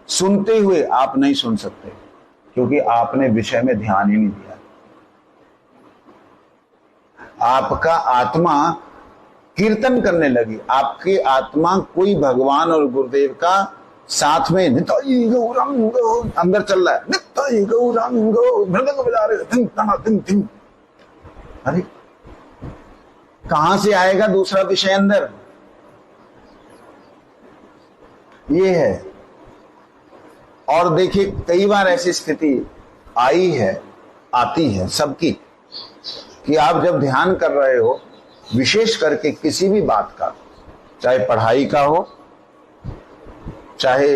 सुनते हुए आप नहीं सुन सकते, क्योंकि आपने विषय में ध्यान ही नहीं दिया। आपका आत्मा कीर्तन करने लगी, आपकी आत्मा कोई भगवान और गुरुदेव का साथ में निताई गौरांग अंदर चल रहा है, निताई गौरांग मृदंग बजा रहे, थिंग तना थिंग थिंग। अरे कहां से आएगा दूसरा विषय अंदर? ये है। और देखिए, कई बार ऐसी स्थिति आई है, आती है सबकी, कि आप जब ध्यान कर रहे हो, विशेष करके किसी भी बात का, चाहे पढ़ाई का हो, चाहे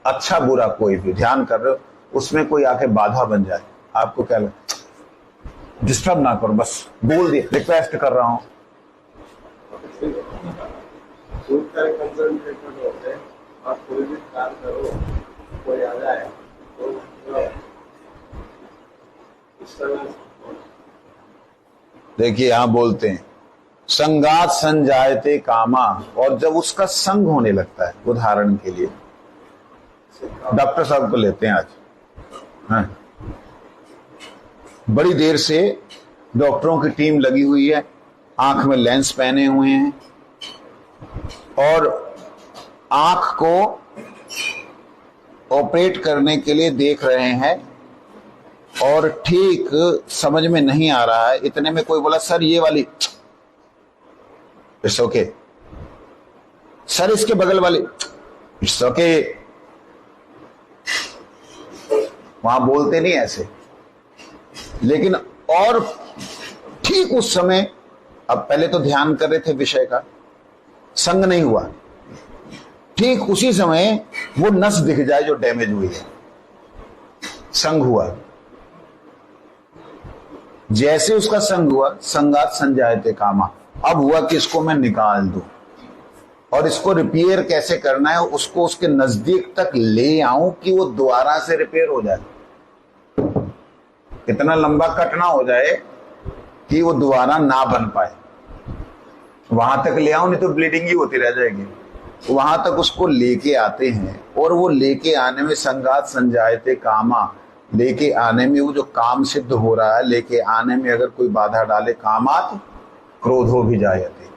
अच्छा बुरा कोई भी ध्यान कर रहे हो, उसमें कोई आके बाधा बन जाए, आपको क्या लगता? डिस्टर्ब ना करो, बस बोल दिए, रिक्वेस्ट कर रहा हूं। आप कोई भी काम करो, कोई आ जाए तो इस तरह देखिए, यहां बोलते हैं संगात संजायते कामा, और जब उसका संग होने लगता है, उदाहरण के लिए डॉक्टर साहब को लेते हैं आज, हाँ, बड़ी देर से डॉक्टरों की टीम लगी हुई है, आंख में लेंस पहने हुए हैं और आंख को ऑपरेट करने के लिए देख रहे हैं, और ठीक समझ में नहीं आ रहा है। इतने में कोई बोला, सर ये वाली, इट्स ओके। सर इसके बगल वाली, इट्स ओके। वहां बोलते नहीं ऐसे, लेकिन और ठीक उस समय, अब पहले तो ध्यान कर रहे थे विषय का, संग नहीं हुआ, ठीक उसी समय वो नस दिख जाए जो डैमेज हुई है, संग हुआ। जैसे उसका संग हुआ, संगात संजायते कामा, अब हुआ कि इसको मैं निकाल दूं। और इसको रिपेयर कैसे करना है, उसको उसके नजदीक तक ले आऊं कि वो दोबारा से रिपेयर हो जाए, इतना लंबा कटना हो जाए कि वो दोबारा ना बन पाए, वहां तक ले आऊं, नहीं तो ब्लीडिंग ही होती रह जाएगी। वहां तक उसको लेके आते हैं, और वो लेके आने में संगात संजायते कामा, लेके आने में वो जो काम सिद्ध हो रहा है, लेके आने में अगर कोई बाधा डाले, कामात क्रोधो भी जायते,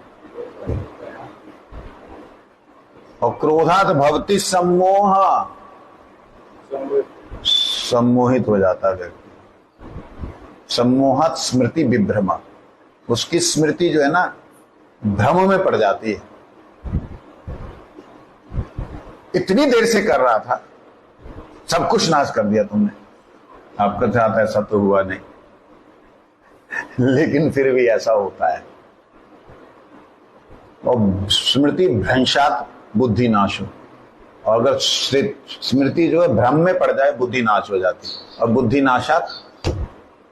और क्रोधात भवति सम्मोह, सम्मोहित हो जाता है व्यक्ति। सम्मोहत स्मृति विभ्रमा, उसकी स्मृति जो है ना भ्रम में पड़ जाती है। इतनी देर से कर रहा था, सब कुछ नाश कर दिया तुमने, आपका चाहता है, ऐसा तो हुआ नहीं, लेकिन फिर भी ऐसा होता है। और स्मृति भ्रंशात बुद्धि नाश हो, और अगर स्मृति जो है भ्रम में पड़ जाए, बुद्धि नाश हो जाती है, और बुद्धि नाशात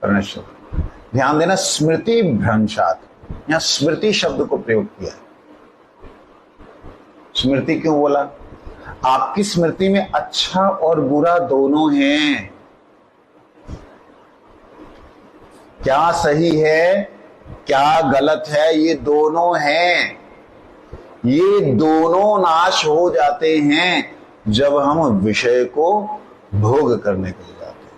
प्रणश्यत। ध्यान देना, स्मृति भ्रंशात, यहां स्मृति शब्द को प्रयोग किया। स्मृति क्यों बोला? आपकी स्मृति में अच्छा और बुरा दोनों हैं, क्या सही है क्या गलत है, ये दोनों हैं। ये दोनों नाश हो जाते हैं जब हम विषय को भोग करने के लिए जाते हैं,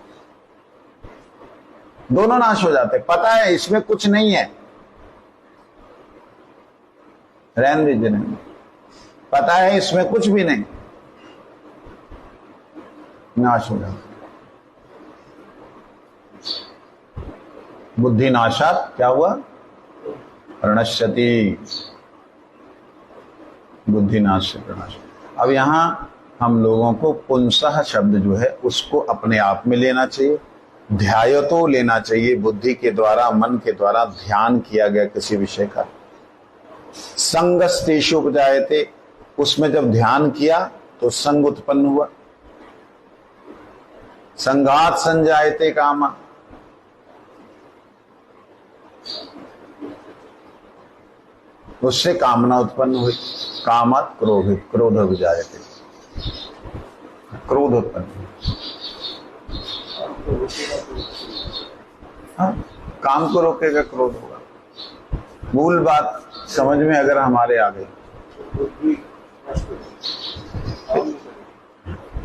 दोनों नाश हो जाते हैं। पता है इसमें कुछ नहीं है, रहने दीजिए, नहीं पता है इसमें कुछ भी नहीं, नाश हो जाता। बुद्धि नाशात क्या हुआ? प्रणश्यति, बुद्धि नाश से प्रणश। अब यहां हम लोगों को पुंसः शब्द जो है उसको अपने आप में लेना चाहिए, ध्यायतो लेना चाहिए, बुद्धि के द्वारा, मन के द्वारा ध्यान किया गया किसी विषय का। संगस्तेषु उपजायते, उसमें जब ध्यान किया तो संग उत्पन्न हुआ। संघात संजायते कामा, उससे कामना उत्पन्न हुई। कामत क्रोधित, क्रोध विजायते, क्रोध उत्पन्न हुआ। हाँ, काम को रोकेगा क्रोध होगा। मूल बात समझ में अगर हमारे आ गई,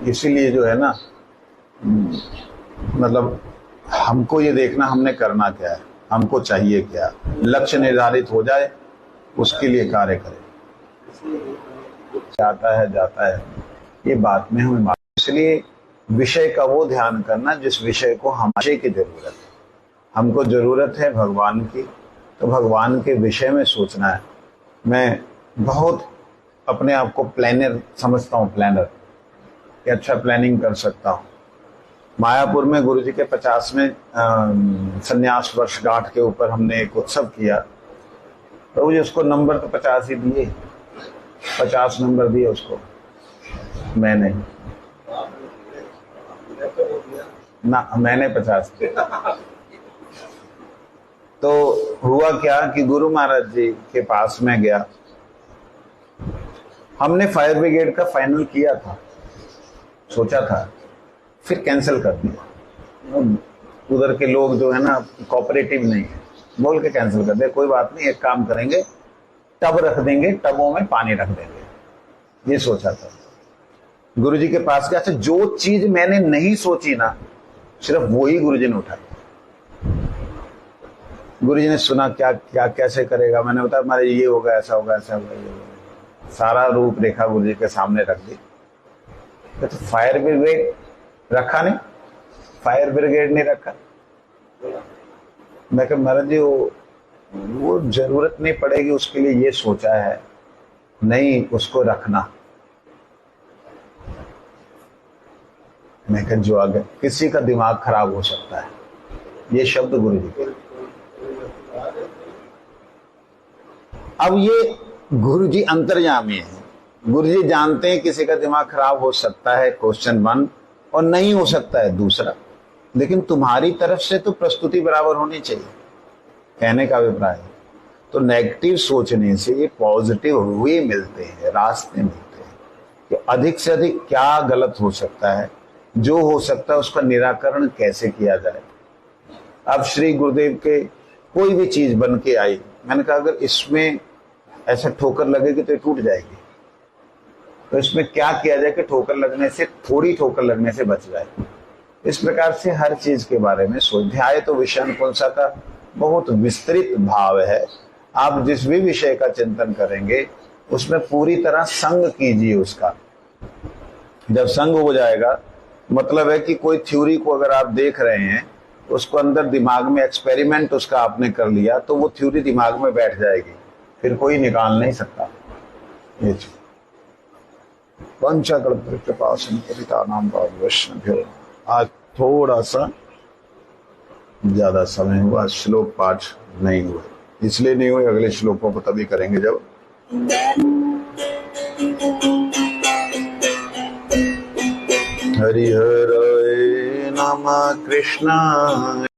इसीलिए जो है ना, मतलब हमको ये देखना हमने करना क्या है, हमको चाहिए क्या, लक्ष्य निर्धारित हो जाए, उसके लिए कार्य करें। आता है जाता है, ये बात में हमें इसलिए विषय का वो ध्यान करना जिस विषय को हमारे की जरूरत है। हमको जरूरत है भगवान की, तो भगवान के विषय में सोचना है। मैं बहुत अपने आप को प्लानर समझता हूँ, प्लानर कि अच्छा प्लानिंग कर सकता हूँ। मायापुर में गुरुजी के 50वें संन्यास वर्षगांठ के ऊपर हमने एक उत्सव किया, तो मुझे उसको नंबर तो 50 ही दिए, 50 नंबर दिए उसको मैंने ना, मैंने 50 दिए। तो हुआ क्या कि गुरु महाराज जी के पास में गया, हमने फायर ब्रिगेड का फाइनल किया था, सोचा था, फिर कैंसिल कर दिया। उधर के लोग जो है ना कोऑपरेटिव नहीं है, बोल के कैंसिल कर दिया। कोई बात नहीं, एक काम करेंगे, टब रख देंगे, टबों में पानी रख देंगे, ये सोचा था। गुरुजी के पास गया, अच्छा जो चीज मैंने नहीं सोची ना, सिर्फ वो ही गुरुजी ने उठाई। गुरुजी ने सुना क्या क्या कैसे करेगा, मैंने बताया हमारे ये होगा, ऐसा होगा, ऐसा होगा, ये होगा, सारा रूपरेखा गुरुजी के सामने रख दी। तो फायर ब्रिगेड रखा नहीं, फायर ब्रिगेड नहीं रखा। मैं कहा महाराज जी वो जरूरत नहीं पड़ेगी, उसके लिए ये सोचा है, नहीं उसको रखना। मैं कहा जो आगे किसी का दिमाग खराब हो सकता है, ये शब्द गुरु जी के। अब ये गुरु जी अंतर्यामी है, गुरु जी जानते हैं किसी का दिमाग खराब हो सकता है, क्वेश्चन 1, और नहीं हो सकता है दूसरा, लेकिन तुम्हारी तरफ से तो प्रस्तुति बराबर होनी चाहिए, कहने का अभिप्राय। तो नेगेटिव सोचने से पॉजिटिव वे मिलते हैं, रास्ते मिलते हैं कि अधिक से अधिक क्या गलत हो सकता है, जो हो सकता है उसका निराकरण कैसे किया जाए। अब श्री गुरुदेव के कोई भी चीज बन के आई, मैंने कहा अगर इसमें ऐसा ठोकर लगेगी तो ये टूट जाएगी, तो इसमें क्या किया जाए कि ठोकर लगने से, थोड़ी ठोकर लगने से बच जाए। इस प्रकार से हर चीज के बारे में स्वाध्याय तो विषय अनुकूलता का बहुत विस्तृत भाव है। आप जिस भी विषय का चिंतन करेंगे उसमें पूरी तरह संग कीजिए उसका। जब संग हो जाएगा मतलब है कि कोई थ्योरी को अगर आप देख रहे हैं, उसको अंदर दिमाग में एक्सपेरिमेंट उसका आपने कर लिया, तो वो थ्योरी दिमाग में बैठ जाएगी, फिर कोई निकाल नहीं सकता। ये चीज वैष्णव। आज थोड़ा सा ज्यादा समय हुआ, श्लोक पाठ नहीं हुआ, इसलिए नहीं हुए, अगले श्लोकों को तभी करेंगे जब हरिहराय नमः कृष्ण